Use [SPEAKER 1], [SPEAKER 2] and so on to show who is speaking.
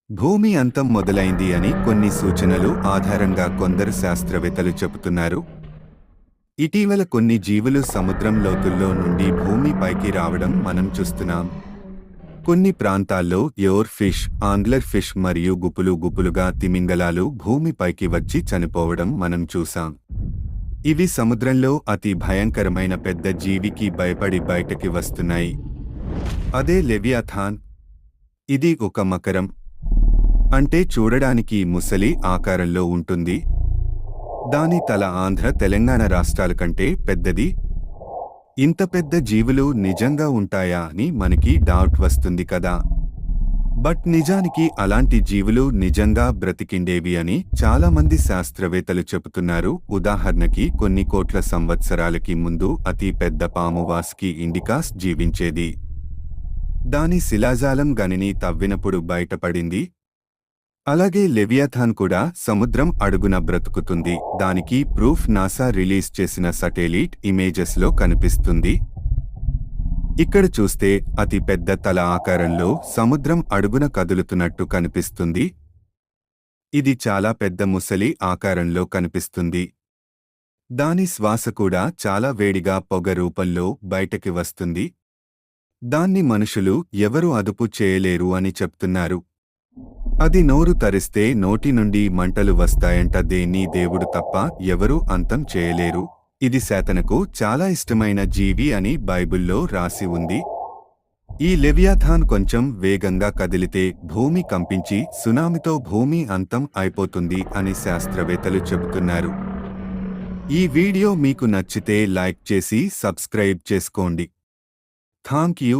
[SPEAKER 1] భూమి అంతం మొదలైంది అని కొన్ని సూచనలు ఆధారంగా కొందరు శాస్త్రవేత్తలు చెబుతున్నారు. ఇటీవల కొన్ని జీవులు సముద్రం లోతుల్లో నుండి భూమి పైకి రావడం మనం చూస్తున్నాం. కొన్ని ప్రాంతాల్లో యోర్ ఫిష్, ఆంగ్లర్ ఫిష్ మరియు గుపులుగా తిమింగలాలు భూమి పైకి వచ్చి చనిపోవడం మనం చూసాం. ఇవి సముద్రంలో అతి భయంకరమైన పెద్ద జీవికి భయపడి బయటకి వస్తున్నాయి. అదే లెవియాథాన్. ఇది ఒక మకరం, అంటే చూడడానికి ముసలి ఆకారంలో ఉంటుంది. దాని తల ఆంధ్ర, తెలంగాణ రాష్ట్రాల కంటే పెద్దది. ఇంత పెద్ద జీవులు నిజంగా ఉంటాయా అని మనకి డౌట్ వస్తుంది కదా. బట్ నిజానికి అలాంటి జీవులు నిజంగా బ్రతికిండేవి అని చాలామంది శాస్త్రవేత్తలు చెబుతున్నారు. ఉదాహరణకి కొన్ని కోట్ల సంవత్సరాలకి ముందు అతి పెద్ద పాము వాస్కి ఇండికాస్ జీవించేది. దాని శిలాజాలం గనిని తవ్వినప్పుడు బయటపడింది. అలాగే లెవియాథాన్ కూడా సముద్రం అడుగున బ్రతుకుతుంది. దానికి ప్రూఫ్ నాసా రిలీజ్ చేసిన సాటిలైట్ ఇమేజెస్లో కనిపిస్తుంది. ఇక్కడ చూస్తే అతి పెద్ద తల ఆకారంలో సముద్రం అడుగున కదులుతున్నట్టు కనిపిస్తుంది. ఇది చాలా పెద్ద ముసలి ఆకారంలో కనిపిస్తుంది. దాని శ్వాస కూడా చాలా వేడిగా పొగ రూపంలో బయటకి వస్తుంది. దాన్ని మనుషులు ఎవరూ అదుపు చేయలేరు అని చెప్తున్నారు. అది నోరు తరిస్తే నోటి నుండి మంటలు వస్తాయంట. దేన్ని దేవుడు తప్ప ఎవరూ అంతం చేయలేరు. ఇది శాతనకు చాలా ఇష్టమైన జీవి అని బైబిల్లో రాసి ఉంది. ఈ లెవియాథాన్ కొంచెం వేగంగా కదిలితే భూమి కంపించి సునామీతో భూమి అంతం అయిపోతుంది అని శాస్త్రవేత్తలు చెబుతున్నారు. ఈ వీడియో మీకు నచ్చితే లైక్ చేసి సబ్స్క్రైబ్ చేసుకోండి. Thank you.